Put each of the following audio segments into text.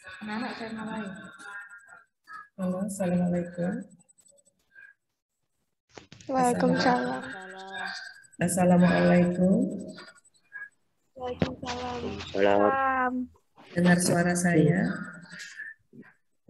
Anak-anak saya mulai. Halo, assalamualaikum. Waalaikumsalam. Assalamualaikum. Waalaikumsalam. Dengar suara saya?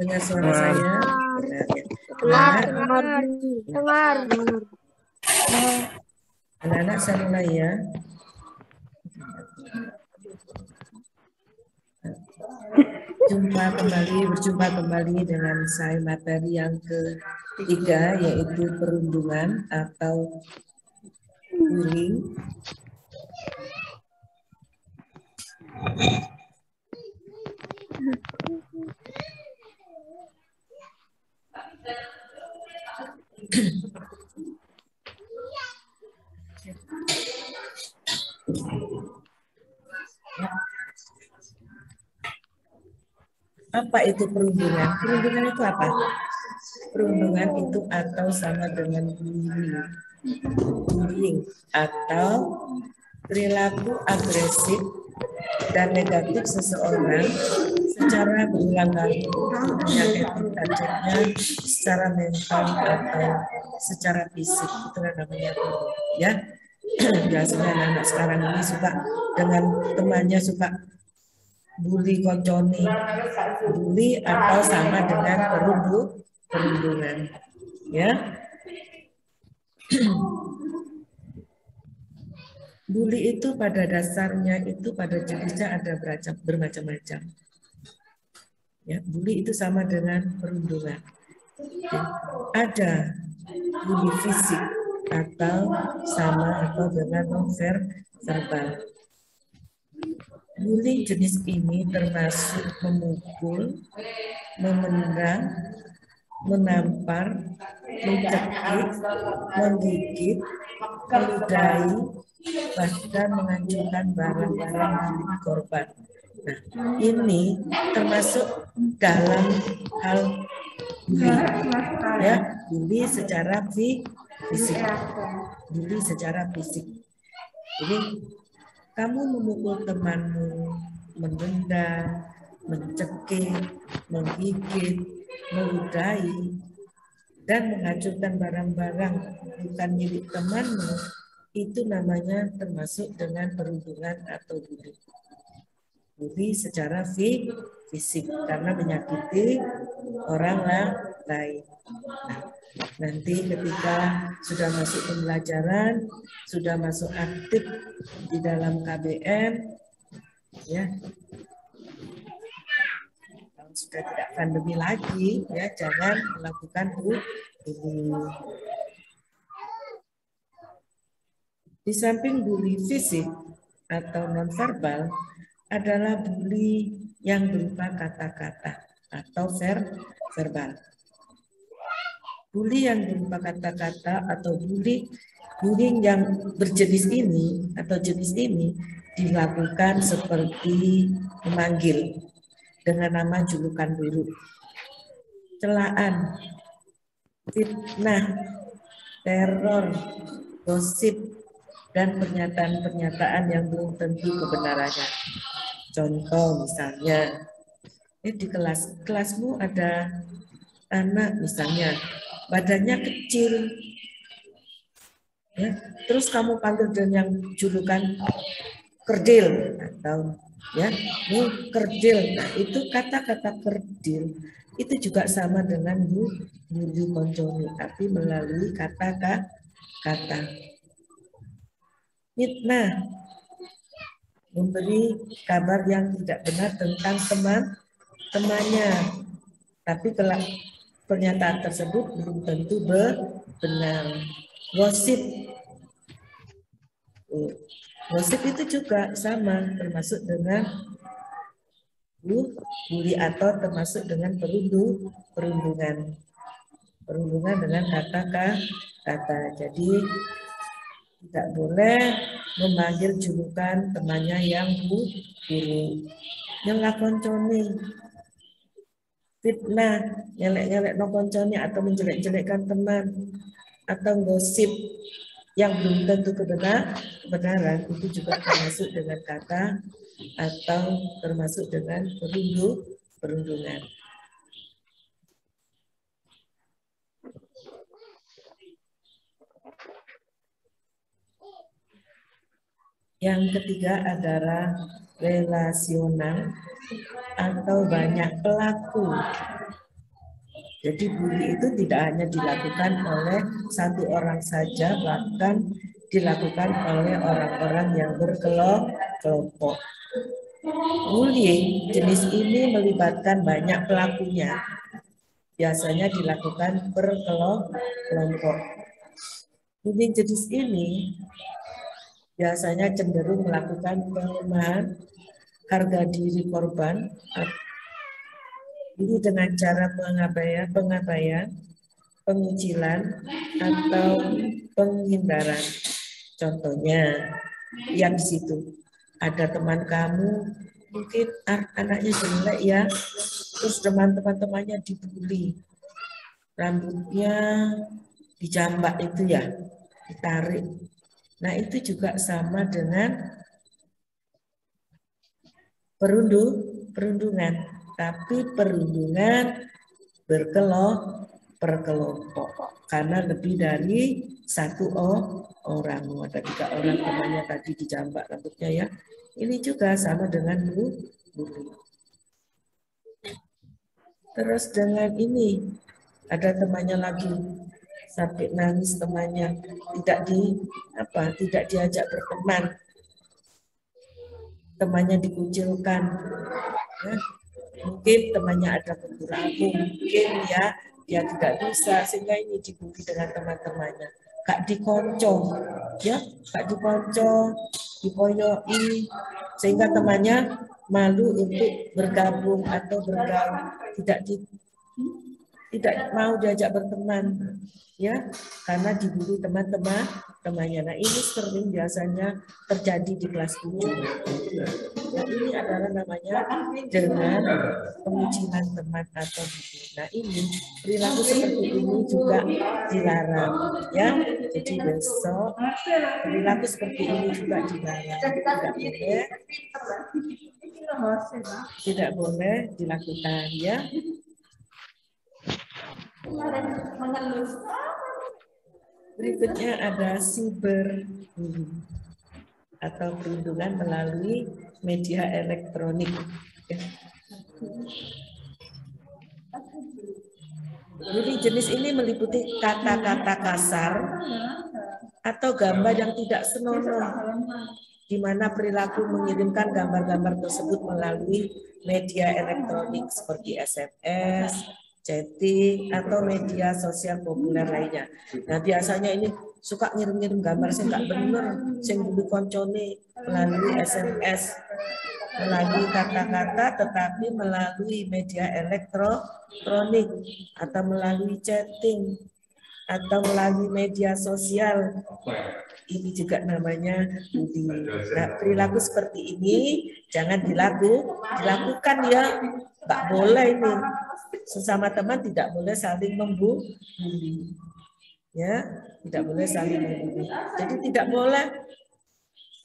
Dengar suara saya? Dengar. Anak-anak saya mulai ya. Berjumpa kembali dengan saya materi yang ketiga, yaitu perundungan atau bullying. Apa itu perundungan? Perundungan itu apa? Perundungan itu atau sama dengan bullying atau perilaku agresif dan negatif seseorang secara berulang kali yang efeknya secara mental atau secara fisik, itu namanya bullying ya. Biasanya anak-anak sekarang ini suka dengan temannya suka bully konconi, bully atau sama dengan perundungan ya. Bully itu pada dasarnya itu pada jenisnya ada bermacam-macam. Ya, bully itu sama dengan perundungan. Ya, ada bully fisik atau sama atau dengan non-verbal. Bully jenis ini termasuk memukul, memendang, menampar, mencekik, menggigit, meludahi, bahkan menghancurkan barang-barang milik korban. Nah, ini termasuk dalam hal bully, ya, bully secara fisik, bully secara fisik. Jadi kamu memukul temanmu, menendang, mencekik, menggigit, meludahi, dan menghancurkan barang-barang bukan milik temanmu, itu namanya termasuk dengan perundungan atau bully. Bully secara fisik karena menyakiti orang lain. Nanti ketika sudah masuk pembelajaran, sudah masuk aktif di dalam KBM, ya, kalau sudah tidak pandemi lagi, ya jangan melakukan bullying. Di samping bully fisik atau nonverbal adalah bully yang berupa kata-kata atau verbal. Bully yang berupa kata-kata atau bullying yang berjenis ini atau jenis ini dilakukan seperti memanggil dengan nama julukan buruk, celaan, fitnah, teror, gosip, dan pernyataan-pernyataan yang belum tentu kebenarannya. Contoh misalnya, di kelasmu ada anak misalnya badannya kecil, ya, terus kamu panggil dengan julukan kerdil atau ya kerdil. Nah, itu kata-kata kerdil itu juga sama dengan bully konconi, tapi melalui kata-kata. Fitnah, memberi kabar yang tidak benar tentang temannya, tapi pernyataan tersebut belum tentu benar. Gosip itu juga sama, termasuk dengan bully atau termasuk dengan perundungan dengan kata-kata. Jadi tidak boleh memanggil julukan temannya yang bully, nyela konconi, fitnah, nyelek-nyelek no konconi atau menjelek-jelekkan teman, atau gosip yang belum tentu kebenaran, itu juga termasuk dengan kata atau termasuk dengan perundungan. Yang ketiga adalah relasional atau banyak pelaku. Jadi bully itu tidak hanya dilakukan oleh satu orang saja, bahkan dilakukan oleh orang-orang yang berkelompok. Bullying jenis ini melibatkan banyak pelakunya. Biasanya dilakukan berkelompok. Bullying jenis ini biasanya cenderung melakukan pelemahan harga diri korban ini dengan cara pengabaian, pengucilan, atau penghindaran. Contohnya, yang di situ ada teman kamu, mungkin anaknya jelek ya, terus teman-temannya dibully, rambutnya dijambak itu ya, ditarik. Nah itu juga sama dengan perundungan. Tapi perundungan berkelompok karena lebih dari satu orang. Ada 3 orang temannya tadi dijambak rambutnya ya. Ini juga sama dengan bully. Terus dengan ini ada temannya lagi sampai nangis temannya tidak diajak berteman. Temannya dikucilkan. Ya. Mungkin temannya ada kekurangan, mungkin ya dia tidak bisa sehingga ini dibully dengan teman-temannya. Kak dikonco, ya, kak dikonco, dipoyoi, sehingga temannya malu untuk bergabung atau bergaul, tidak mau diajak berteman, ya, karena dibully temannya. Nah ini sering biasanya terjadi di kelas 7. Nah ini adalah namanya dengan pengucilan teman atau bully. Nah ini perilaku seperti ini juga dilarang, ya. Jadi besok perilaku seperti ini juga dilarang, tidak boleh dilakukan, ya. Berikutnya ada cyberbullying atau perundungan melalui media elektronik. Bullying jenis ini meliputi kata-kata kasar atau gambar yang tidak senonoh, di mana perilaku mengirimkan gambar-gambar tersebut melalui media elektronik seperti SMS, chatting, atau media sosial populer lainnya. Nah biasanya ini suka ngirim-ngirim gambar sing gak bener, sing dulu koncone melalui SMS, melalui kata-kata, tetapi melalui media elektronik atau melalui chatting atau melalui media sosial. Ini juga namanya bullying. Nah, perilaku seperti ini jangan dilakukan ya, nggak boleh ini. Sesama teman tidak boleh saling membuli, ya, tidak boleh saling membuli. Jadi tidak boleh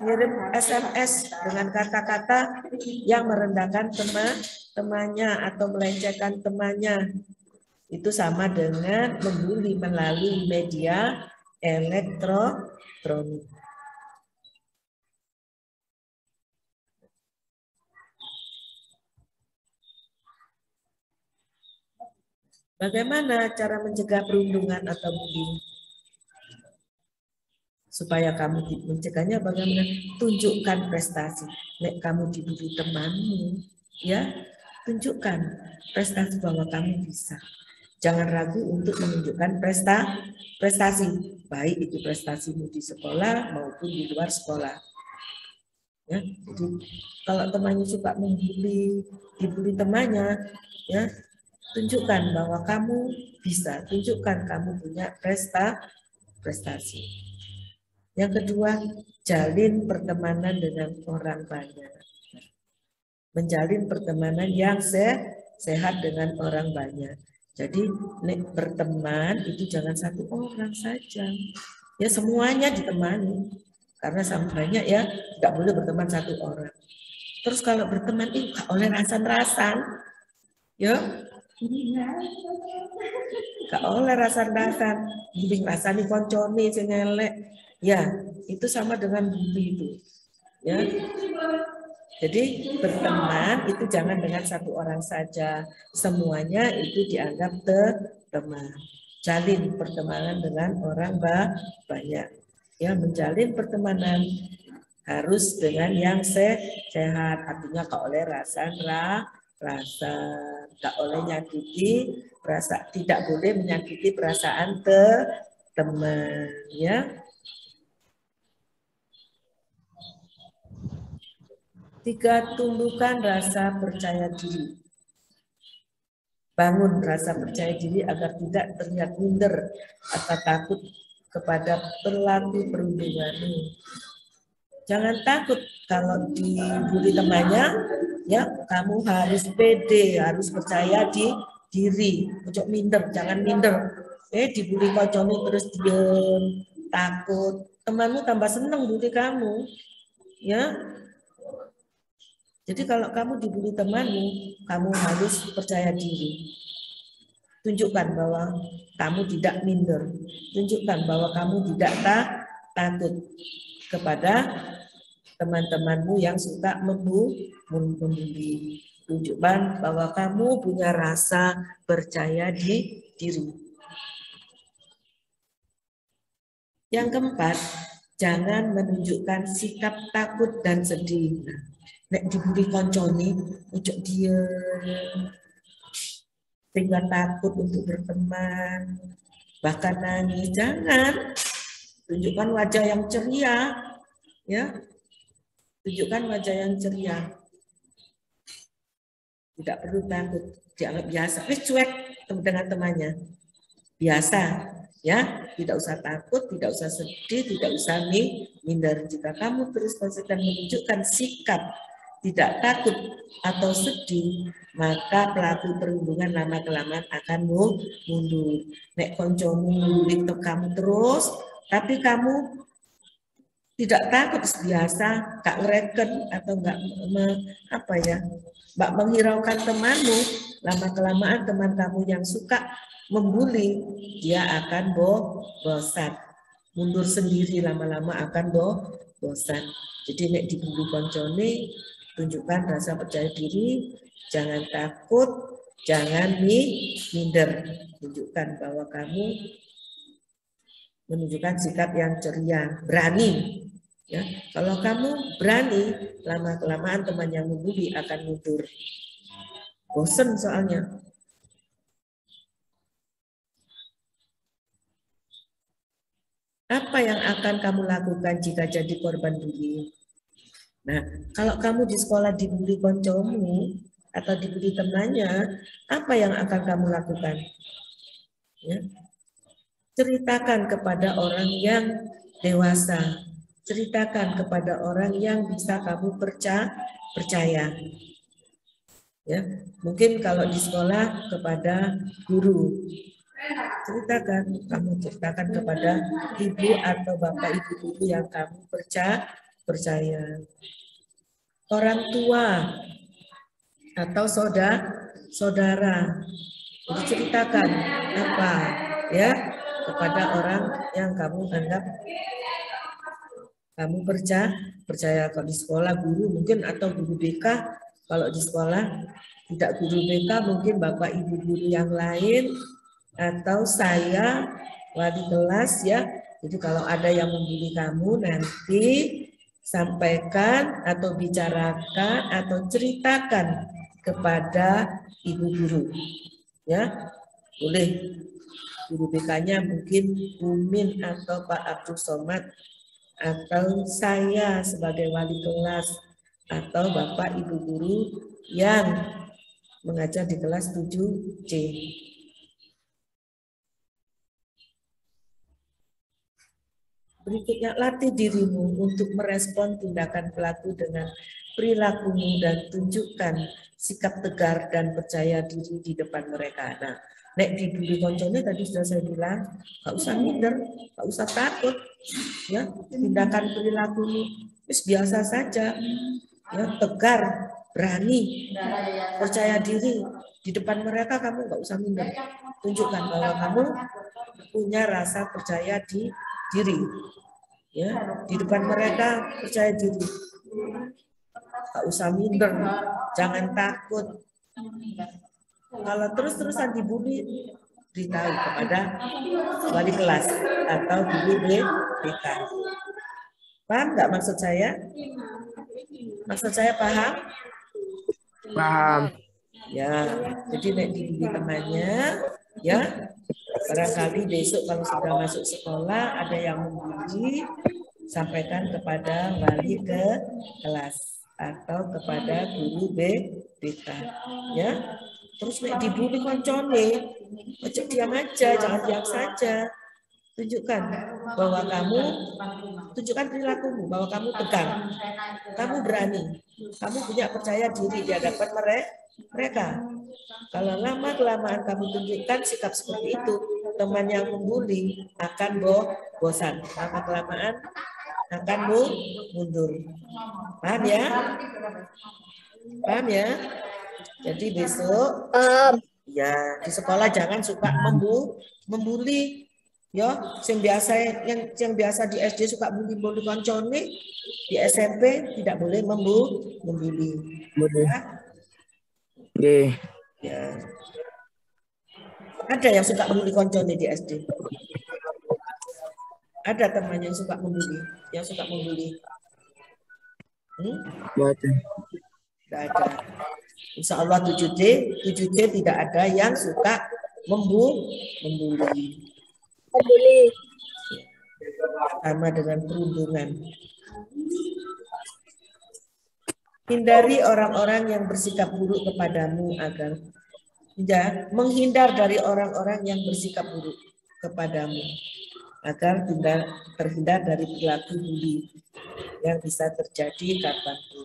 kirim SMS dengan kata-kata yang merendahkan temannya atau melecehkan temannya. Itu sama dengan membuli melalui media elektronik. Bagaimana cara mencegah perundungan atau bullying? Supaya kamu mencegahnya bagaimana? Tunjukkan prestasi. Nek kamu dibully temanmu, ya, tunjukkan prestasi bahwa kamu bisa. Jangan ragu untuk menunjukkan prestasi, baik itu prestasimu di sekolah maupun di luar sekolah. Ya, jadi kalau temannya suka dibully temannya, ya, tunjukkan bahwa kamu bisa, tunjukkan kamu punya prestasi. Yang kedua, jalin pertemanan dengan orang banyak. Menjalin pertemanan yang sehat dengan orang banyak. Jadi berteman itu jangan satu orang saja. Ya semuanya ditemani. Karena sama banyak ya, tidak boleh berteman satu orang. Terus kalau berteman itu oleh rasan-rasan, Ya, gak oleh rasan-rasan, bullying rasani koncone sing elek. Ya, itu sama dengan bully itu. Ya. Jadi berteman itu jangan dengan satu orang saja, semuanya itu dianggap teman. Jalin pertemanan dengan orang banyak. Ya, menjalin pertemanan harus dengan yang sehat, artinya gak oleh rasa, gak oleh nyakiti perasaan, tidak boleh menyakiti perasaan teman, ya. 3, tumbuhkan rasa percaya diri. Bangun rasa percaya diri agar tidak terlihat minder atau takut kepada perilaku perundunganmu. Jangan takut kalau dibully temannya, ya kamu harus pede, harus percaya diri. Ojo minder, jangan minder. Dibully kocone terus diem, takut. Temanmu tambah seneng bully kamu, ya. Jadi kalau kamu dibully temanmu, kamu harus percaya diri. Tunjukkan bahwa kamu tidak minder. Tunjukkan bahwa kamu tidak takut kepada teman-temanmu yang suka membuli. Tunjukkan bahwa kamu punya rasa percaya diri. Yang keempat, jangan menunjukkan sikap takut dan sedih. Nek dibully koncone, ojo diem, sehingga takut untuk berteman, bahkan nangis. Jangan, tunjukkan wajah yang ceria, ya, tunjukkan wajah yang ceria. Tidak perlu takut, dianggap biasa. Cuek dengan temannya, biasa, ya, tidak usah takut, tidak usah sedih, tidak usah minder. Jika kamu terus konsisten menunjukkan sikap tidak takut atau sedih, maka pelaku perundungan lama-kelamaan akan mundur. Nek koncomu ngulik kamu terus, tapi kamu tidak takut biasa, gak ngereken atau gak menghiraukan temanmu, lama-kelamaan teman kamu yang suka membuli, dia akan bosan. Mundur sendiri, lama-lama akan bosan. Jadi nek dibully koncone, tunjukkan rasa percaya diri, jangan takut, jangan minder. Tunjukkan bahwa kamu menunjukkan sikap yang ceria, berani. Ya, kalau kamu berani, lama-kelamaan teman yang membuli akan mundur. Bosan soalnya. Apa yang akan kamu lakukan jika jadi korban bullying? Nah, kalau kamu di sekolah dibully koncomu atau dibully temannya, apa yang akan kamu lakukan? Ya. Ceritakan kepada orang yang dewasa. Ceritakan kepada orang yang bisa kamu percaya. Ya, mungkin kalau di sekolah kepada guru. Kamu ceritakan kepada ibu atau bapak ibu guru yang kamu percaya. Orang tua atau saudara. Jadi ceritakan apa ya kepada orang yang kamu anggap kamu percaya. Kalau di sekolah guru mungkin atau guru BK, kalau di sekolah tidak guru BK mungkin bapak ibu guru yang lain atau saya wali kelas ya. Jadi kalau ada yang membuli kamu nanti sampaikan atau bicarakan atau ceritakan kepada ibu guru. Ya. Boleh guru BK-nya mungkin Umin atau Pak Abdul Somad atau saya sebagai wali kelas atau Bapak Ibu guru yang mengajar di kelas 7C. Berikutnya, latih dirimu untuk merespon tindakan pelaku dengan perilakumu dan tunjukkan sikap tegar dan percaya diri di depan mereka. Nah, nek dibully koncone tadi sudah saya bilang, gak usah minder, gak usah takut, ya tindakan perilakumu biasa saja, ya tegar, berani, percaya diri, Di depan mereka kamu nggak usah minder. Tunjukkan bahwa kamu punya rasa percaya diri. Ya, di depan mereka percaya diri. Nggak usah minder, jangan takut. Kalau terus-terusan dibully, beritahu kepada wali kelas atau guru BK. Paham nggak maksud saya? Maksud saya paham? Paham. Ya, jadi nek dibully temannya, ya barangkali besok kalau sudah masuk sekolah ada yang membuli, sampaikan kepada wali ke kelas atau kepada guru BK. Ya, terus nek dibully koncone, ojo diam aja, jangan diam saja. Tunjukkan bahwa kamu, tunjukkan perilakumu bahwa kamu tegang, kamu berani, kamu punya percaya diri di hadapan mereka. Kalau lama-kelamaan kamu tunjukkan sikap seperti itu, teman yang membuli akan bosan. Lama-kelamaan akan mundur. Paham ya? Paham ya? Jadi besok ya di sekolah jangan suka membuli. Ya, yang biasa di SD suka bully koncone, di SMP tidak boleh membuli. Ya? Ya. Ada yang suka membuli koncone di SD. Ada teman yang suka membuli, Tidak ada. Insya Allah 7D tidak ada yang suka membuli. Sama dengan perundungan. Hindari orang-orang yang bersikap buruk kepadamu agar menghindar dari orang-orang yang bersikap buruk kepadamu agar terhindar dari perilaku bully yang bisa terjadi kapanpun.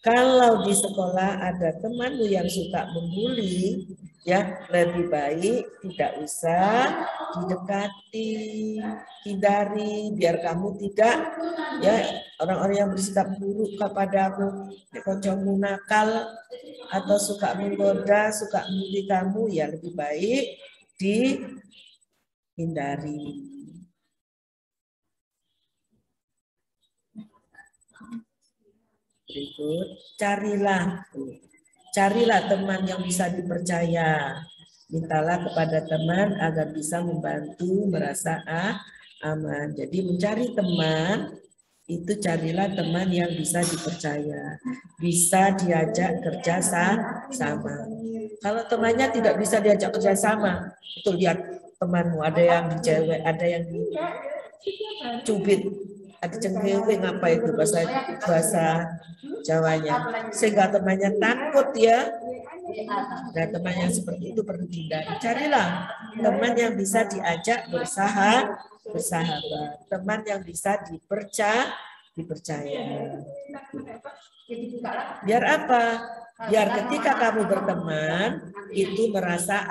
Kalau di sekolah ada temanmu yang suka membuli, ya lebih baik tidak usah didekati, hindari biar kamu tidak ya orang-orang yang bersikap buruk kepadamu, kancamu nakal atau suka menggoda, suka membuli kamu, ya lebih baik dihindari. Berikut, carilah teman yang bisa dipercaya. Mintalah kepada teman agar bisa membantu merasa aman. Jadi mencari teman, itu carilah teman yang bisa dipercaya. Bisa diajak kerja sama. Kalau temannya tidak bisa diajak kerja sama, itu lihat temanmu, ada yang dicewek, ada yang dicubit, ada cengkewe, ngapa itu bahasa Jawanya, sehingga temannya takut ya. Nah, teman yang seperti itu perlu dihindari. Carilah teman yang bisa diajak bersahabat, teman yang bisa dipercaya. Biar apa? Biar ketika kamu berteman itu merasa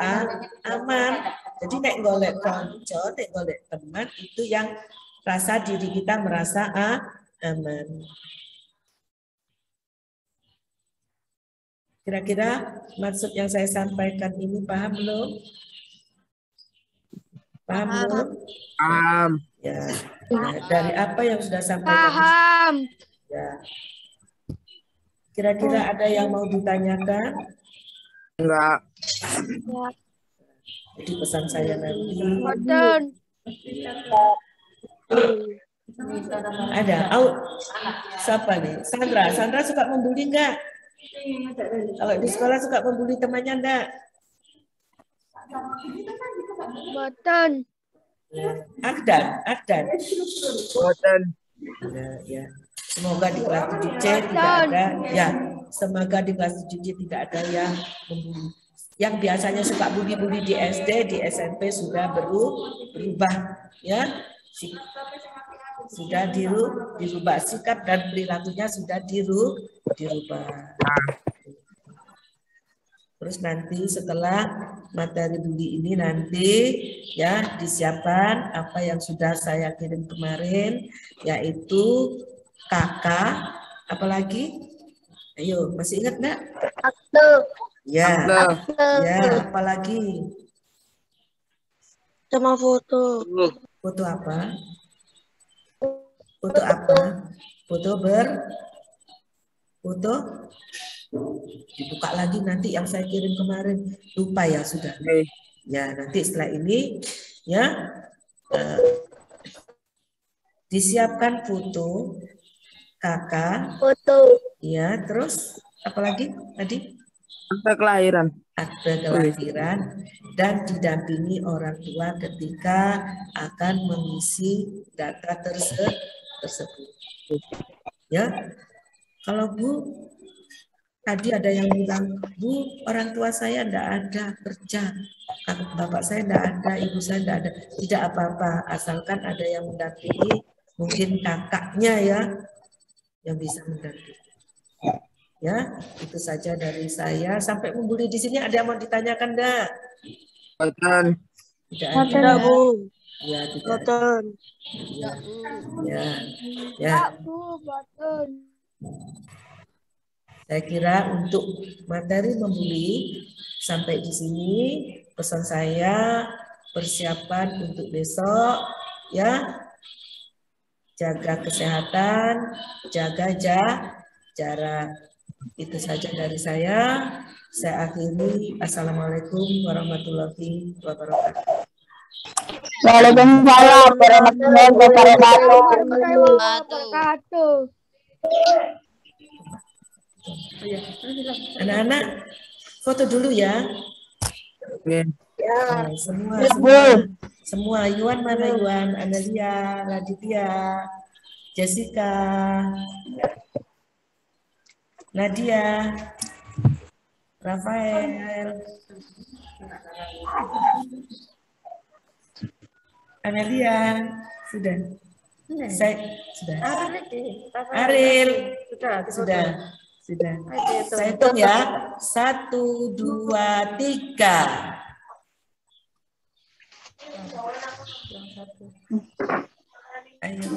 aman. Jadi nek golek konco, nek golek teman itu yang rasa diri kita merasa aman. Kira-kira maksud yang saya sampaikan ini paham belum? Paham belum? Paham. Ya. Nah, dari apa yang sudah sampaikan? Paham. Ya. Kira-kira ada yang mau ditanyakan? Enggak. Jadi pesan saya nanti. Ada. Siapa nih? Sandra. Sandra suka membuli enggak? Kalau di sekolah suka membuli temannya enggak? Boten. Akdan. Boten. Ya. Semoga di kelas 7C tidak ada. Ya, semoga di kelas 7C tidak ada yang membuli. Yang biasanya suka bully-bully di SD, di SMP sudah berubah, ya. Sudah dirubah, sikap dan perilakunya sudah dirubah. Terus nanti setelah materi bully ini nanti ya disiapkan apa yang sudah saya kirim kemarin, yaitu kakak, apalagi? Ayo, masih ingat enggak? Ya, Akte. ya, apalagi? Sama foto. Foto apa? Foto apa? Foto foto dibuka lagi nanti yang saya kirim kemarin, lupa ya sudah. Oke. Ya, nanti setelah ini ya disiapkan foto kakak, Foto. ya, terus apalagi tadi? Akte kelahiran. Akte kelahiran dan didampingi orang tua ketika akan mengisi data tersebut. Ya, kalau Bu tadi ada yang bilang, Bu, orang tua saya enggak ada kerja, bapak saya enggak ada, ibu saya enggak ada. Tidak apa-apa, asalkan ada yang mendampingi, mungkin kakaknya ya, yang bisa mendampingi. Ya, itu saja dari saya. Sampai membuli di sini ada yang mau ditanyakan enggak? Boten. Tidak ada. Tidak, Bu. Ya, tidak ada. Boten. Ya, ya. Bu, boten. Saya kira untuk materi membuli sampai di sini pesan saya, persiapan untuk besok ya, jaga kesehatan, jaga jarak. Itu saja dari saya. Saya akhiri. Assalamualaikum warahmatullahi wabarakatuh. Waalaikumsalam warahmatullahi wabarakatuh. Anak-anak foto dulu ya. Oke. Semua. Yuan mana Yuan? Analia, Raditya, Jessica, Nadia, Rafael, Analia, sudah. Saya sudah. Aril, sudah. Saya hitung ya. 1, 2, 3. Ayo.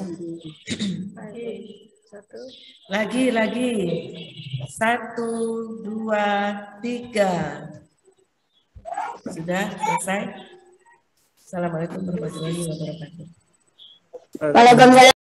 Lagi. 1, 2, 3. Sudah selesai. Assalamualaikum warahmatullahi wabarakatuh. Waalaikumsalam.